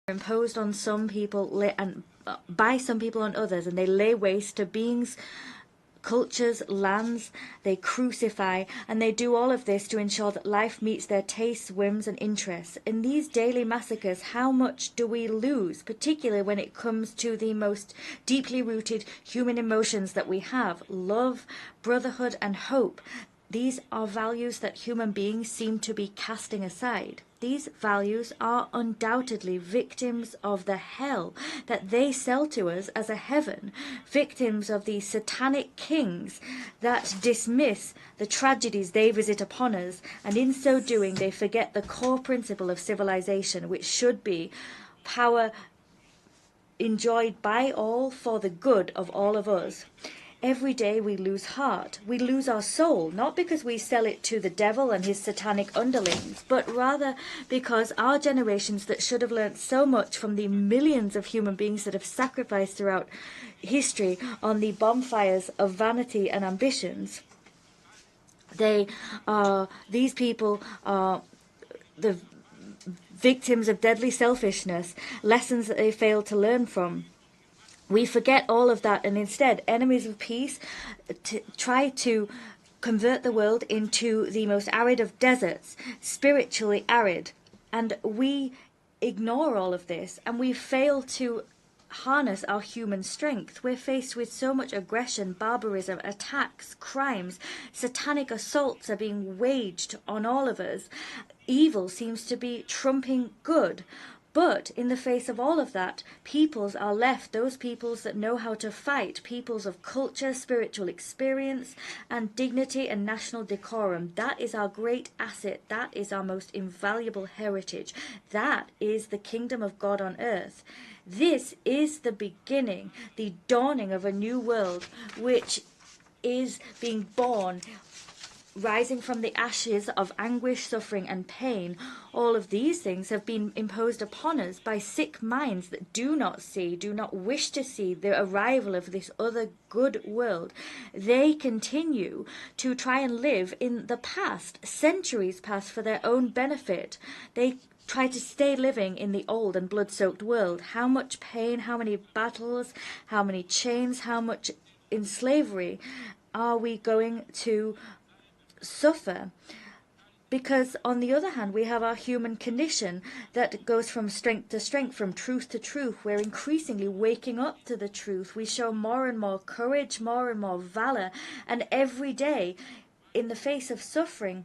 imposed on some people and by some people on others, and they lay waste to beings, cultures, lands. They crucify, and they do all of this to ensure that life meets their tastes, whims, and interests. In these daily massacres, how much do we lose, particularly when it comes to the most deeply rooted human emotions that we have: love, brotherhood, and hope? These are values that human beings seem to be casting aside. These values are undoubtedly victims of the hell that they sell to us as a heaven, victims of the satanic kings that dismiss the tragedies they visit upon us, and in so doing they forget the core principle of civilization, which should be power enjoyed by all for the good of all of us. Every day we lose heart, we lose our soul, not because we sell it to the devil and his satanic underlings, but rather because our generations that should have learnt so much from the millions of human beings that have sacrificed throughout history on the bonfires of vanity and ambitions, these people are the victims of deadly selfishness, lessons that they failed to learn from. We forget all of that, and instead, enemies of peace try to convert the world into the most arid of deserts, spiritually arid. And we ignore all of this, and we fail to harness our human strength. We're faced with so much aggression, barbarism, attacks, crimes. Satanic assaults are being waged on all of us. Evil seems to be trumping good. But in the face of all of that, peoples are left, those peoples that know how to fight, peoples of culture, spiritual experience, and dignity and national decorum. That is our great asset. That is our most invaluable heritage. That is the kingdom of God on earth. This is the beginning, the dawning of a new world, which is being born, rising from the ashes of anguish, suffering, and pain. All of these things have been imposed upon us by sick minds that do not see, do not wish to see the arrival of this other good world. They continue to try and live in the past, centuries past, for their own benefit. They try to stay living in the old and blood-soaked world. How much pain, how many battles, how many chains, how much in slavery are we going to suffer? Because on the other hand, we have our human condition that goes from strength to strength, from truth to truth. We're increasingly waking up to the truth. We show more and more courage, more and more valor, and every day in the face of suffering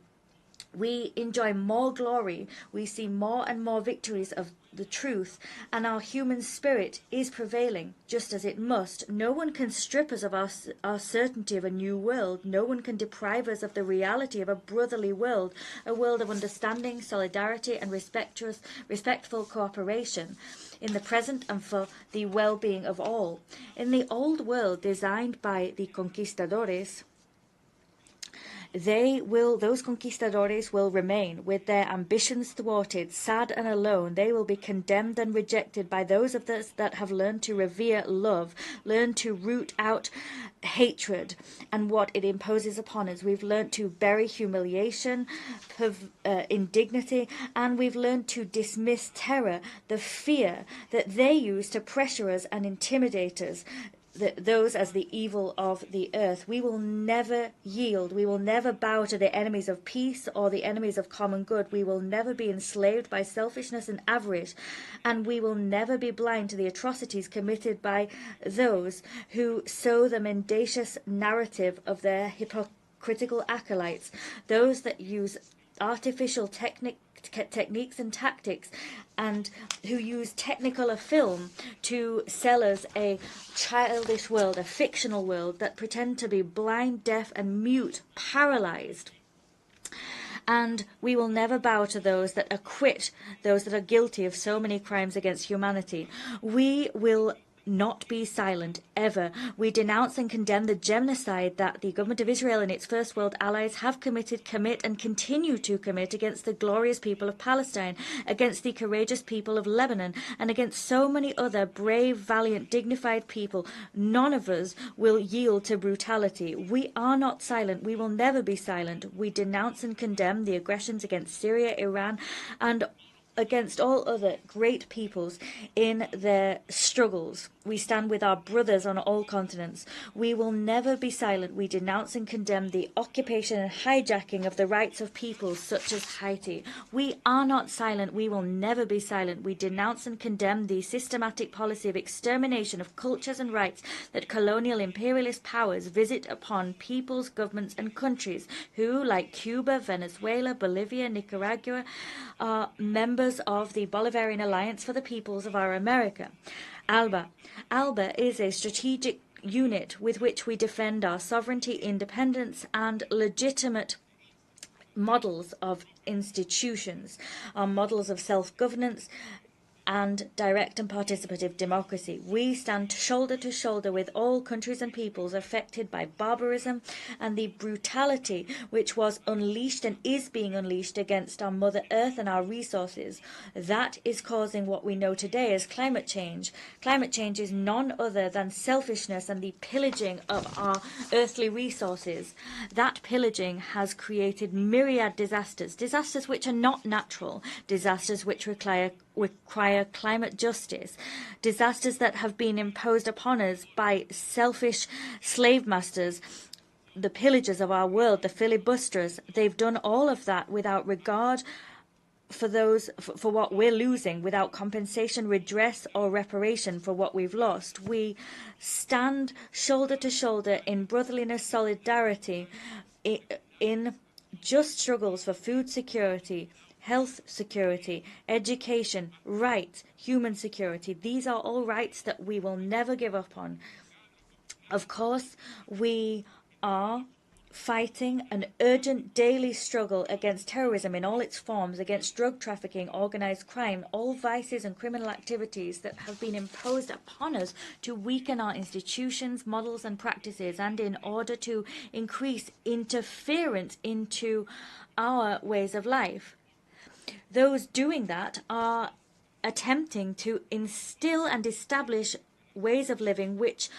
we enjoy more glory. We see more and more victories of the truth, and our human spirit is prevailing, just as it must. No one can strip us of our certainty of a new world. No one can deprive us of the reality of a brotherly world, a world of understanding, solidarity, and respectful cooperation in the present and for the well-being of all. In the old world designed by the conquistadores, those conquistadores will remain with their ambitions thwarted, sad and alone. They will be condemned and rejected by those of us that have learned to revere love, learned to root out hatred and what it imposes upon us. We've learned to bury humiliation, indignity, and we've learned to dismiss terror, the fear that they use to pressure us and intimidate us. Those as the evil of the earth. We will never yield. We will never bow to the enemies of peace or the enemies of common good. We will never be enslaved by selfishness and avarice, and we will never be blind to the atrocities committed by those who sow the mendacious narrative of their hypocritical acolytes, those that use artificial techniques and tactics, and who use technicolor film to sell us a childish world, a fictional world that pretend to be blind, deaf, and mute, paralyzed. And we will never bow to those that acquit those that are guilty of so many crimes against humanity. We will not be silent, ever. We denounce and condemn the genocide that the government of Israel and its First World allies have committed, commit, and continue to commit against the glorious people of Palestine, against the courageous people of Lebanon, and against so many other brave, valiant, dignified people. None of us will yield to brutality. We are not silent. We will never be silent. We denounce and condemn the aggressions against Syria, Iran, and against all other great peoples in their struggles. We stand with our brothers on all continents. We will never be silent. We denounce and condemn the occupation and hijacking of the rights of peoples such as Haiti. We are not silent. We will never be silent. We denounce and condemn the systematic policy of extermination of cultures and rights that colonial imperialist powers visit upon peoples, governments, and countries who, like Cuba, Venezuela, Bolivia, Nicaragua, are members of the Bolivarian Alliance for the Peoples of our America. ALBA. ALBA is a strategic unit with which we defend our sovereignty, independence, and legitimate models of institutions, our models of self-governance, and direct and participative democracy. We stand shoulder to shoulder with all countries and peoples affected by barbarism and the brutality which was unleashed and is being unleashed against our Mother Earth and our resources. That is causing what we know today as climate change. Climate change is none other than selfishness and the pillaging of our earthly resources. That pillaging has created myriad disasters, disasters which are not natural, disasters which require climate justice, disasters that have been imposed upon us by selfish slave masters, the pillagers of our world, the filibusterers. They've done all of that without regard for what we're losing, without compensation, redress, or reparation for what we've lost. We stand shoulder to shoulder in brotherliness, solidarity, in just struggles for food security, health security, education, rights, human security. These are all rights that we will never give up on. Of course, we are fighting an urgent daily struggle against terrorism in all its forms, against drug trafficking, organized crime, all vices and criminal activities that have been imposed upon us to weaken our institutions, models and practices, and in order to increase interference into our ways of life. Those doing that are attempting to instill and establish ways of living which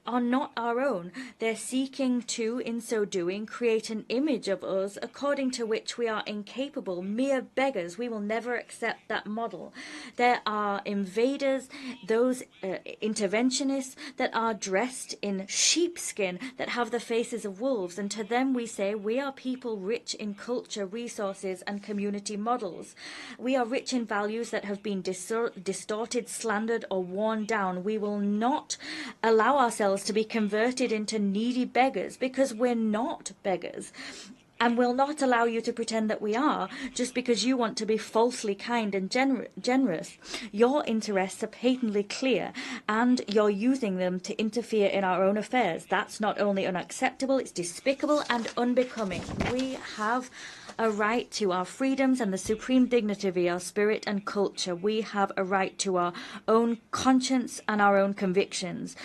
are not our own. They're seeking to, in so doing, create an image of us according to which we are incapable, mere beggars. We will never accept that model. There are invaders, those interventionists that are dressed in sheepskin, that have the faces of wolves, and to them we say, we are people rich in culture, resources, and community models. We are rich in values that have been distorted, slandered, or worn down. We will not allow ourselves to be converted into needy beggars, because we're not beggars, and will not allow you to pretend that we are just because you want to be falsely kind and generous. Your interests are patently clear, and you're using them to interfere in our own affairs. That's not only unacceptable, it's despicable and unbecoming. We have a right to our freedoms and the supreme dignity of our spirit and culture. We have a right to our own conscience and our own convictions.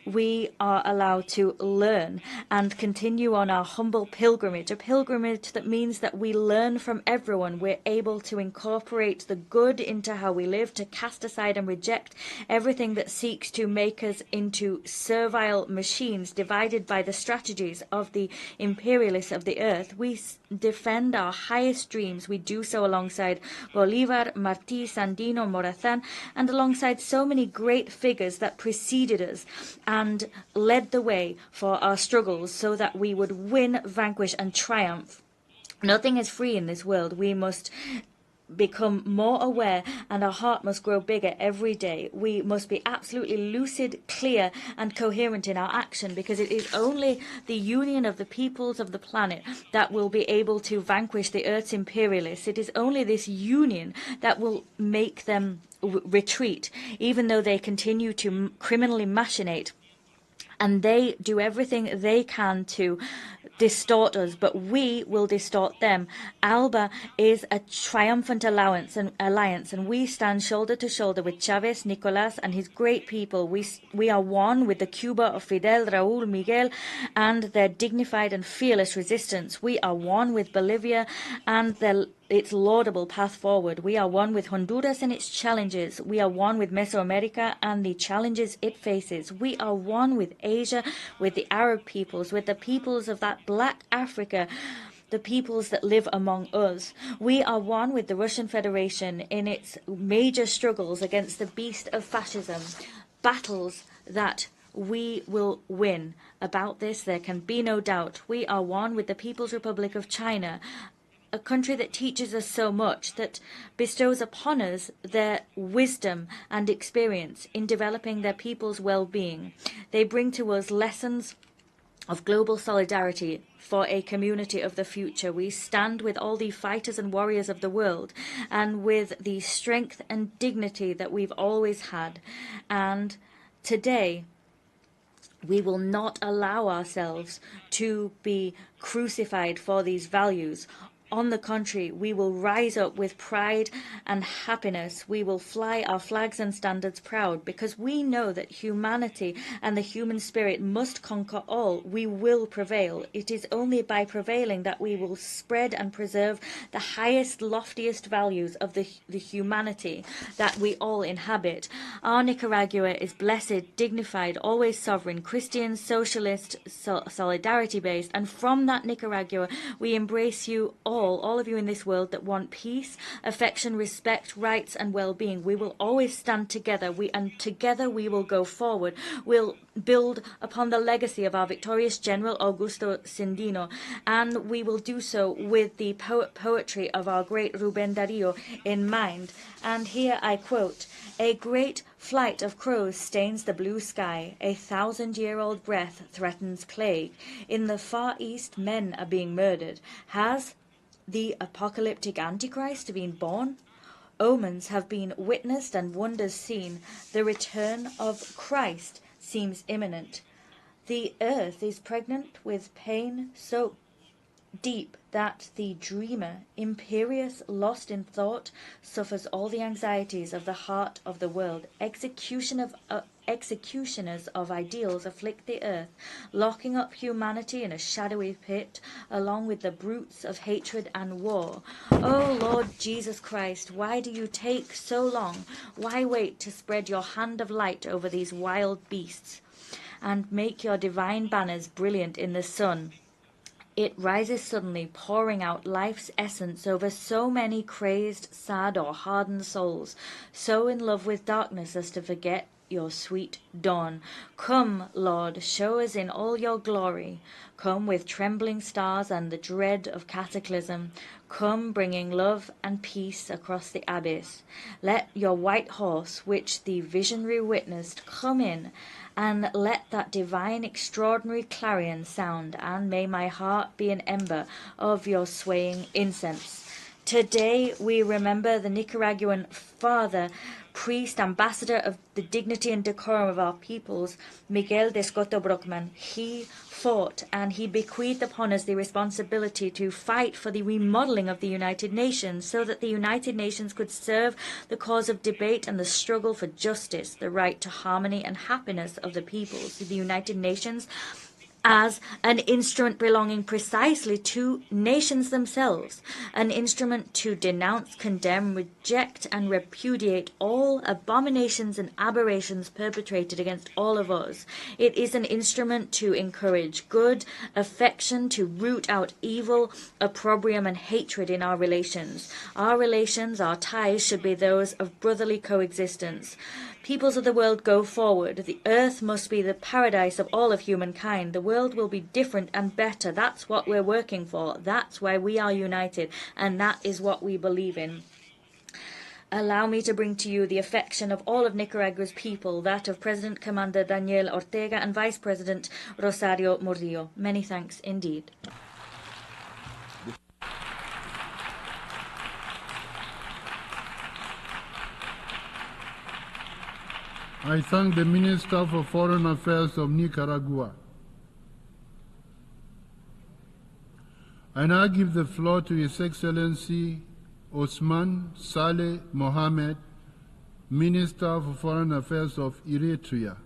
We are allowed to learn and continue on our humble pilgrimage, a pilgrimage that means that we learn from everyone. We're able to incorporate the good into how we live, to cast aside and reject everything that seeks to make us into servile machines divided by the strategies of the imperialists of the earth. We defend our highest dreams. We do so alongside Bolivar, Martí, Sandino, Morazán, and alongside so many great figures that preceded us and led the way for our struggles so that we would win, vanquish, and triumph. Nothing is free in this world. We must become more aware, and our heart must grow bigger every day. We must be absolutely lucid, clear, and coherent in our action, because it is only the union of the peoples of the planet that will be able to vanquish the Earth's imperialists. It is only this union that will make them retreat, even though they continue to criminally machinate. And they do everything they can to distort us, but we will distort them. ALBA is a triumphant alliance, and we stand shoulder to shoulder with Chavez, Nicolas, and his great people. We are one with the Cuba of Fidel, Raúl, Miguel, and their dignified and fearless resistance. We are one with Bolivia and its laudable path forward. We are one with Honduras and its challenges. We are one with Mesoamerica and the challenges it faces. We are one with Asia, with the Arab peoples, with the peoples of that black Africa the peoples that live among us. We are one with the Russian Federation in its major struggles against the beast of fascism, battles that we will win. About this there can be no doubt. We are one with the People's Republic of China, a country that teaches us so much, that bestows upon us their wisdom and experience in developing their people's well-being. They bring to us lessons of global solidarity for a community of the future. We stand with all the fighters and warriors of the world, and with the strength and dignity that we've always had. And today, we will not allow ourselves to be crucified for these values. On the contrary, we will rise up with pride and happiness. We will fly our flags and standards proud, because we know that humanity and the human spirit must conquer all. We will prevail. It is only by prevailing that we will spread and preserve the highest, loftiest values of the humanity that we all inhabit. Our Nicaragua is blessed, dignified, always sovereign, Christian, socialist, solidarity-based, and from that Nicaragua we embrace you all of you in this world that want peace, affection, respect, rights, and well-being. We will always stand together, and together we will go forward. We'll build upon the legacy of our victorious General Augusto Sandino, and we will do so with the poetry of our great Rubén Darío in mind. And here I quote, "A great flight of crows stains the blue sky. A 1,000-year-old breath threatens plague. In the Far East, men are being murdered. Has the apocalyptic Antichrist been born? Omens have been witnessed and wonders seen. The return of Christ seems imminent. The earth is pregnant with pain so deep that the dreamer, imperious, lost in thought, suffers all the anxieties of the heart of the world. Executioners of ideals afflict the earth, locking up humanity in a shadowy pit, along with the brutes of hatred and war. O Lord Jesus Christ, why do you take so long? Why wait to spread your hand of light over these wild beasts, and make your divine banners brilliant in the sun? It rises suddenly, pouring out life's essence over so many crazed, sad, or hardened souls, so in love with darkness as to forget your sweet dawn. Come, Lord, show us in all your glory. Come with trembling stars and the dread of cataclysm. Come bringing love and peace across the abyss. Let your white horse, which the visionary witnessed, come in, and let that divine extraordinary clarion sound, and may my heart be an ember of your swaying incense." Today we remember the Nicaraguan father, priest, ambassador of the dignity and decorum of our peoples, Miguel de Escoto Brockman. He fought, and he bequeathed upon us the responsibility to fight for the remodeling of the United Nations, so that the United Nations could serve the cause of debate and the struggle for justice, the right to harmony and happiness of the peoples. The United Nations as an instrument belonging precisely to nations themselves, an instrument to denounce, condemn, reject, and repudiate all abominations and aberrations perpetrated against all of us. It is an instrument to encourage good, affection, to root out evil, opprobrium, and hatred in our relations. Our relations, our ties, should be those of brotherly coexistence. Peoples of the world, go forward. The earth must be the paradise of all of humankind. The world will be different and better. That's what we're working for. That's why we are united. And that is what we believe in. Allow me to bring to you the affection of all of Nicaragua's people, that of President Commander Daniel Ortega and Vice President Rosario Murillo. Many thanks indeed. I thank the Minister for Foreign Affairs of Nicaragua. I now give the floor to His Excellency Osman Saleh Mohammed, Minister for Foreign Affairs of Eritrea.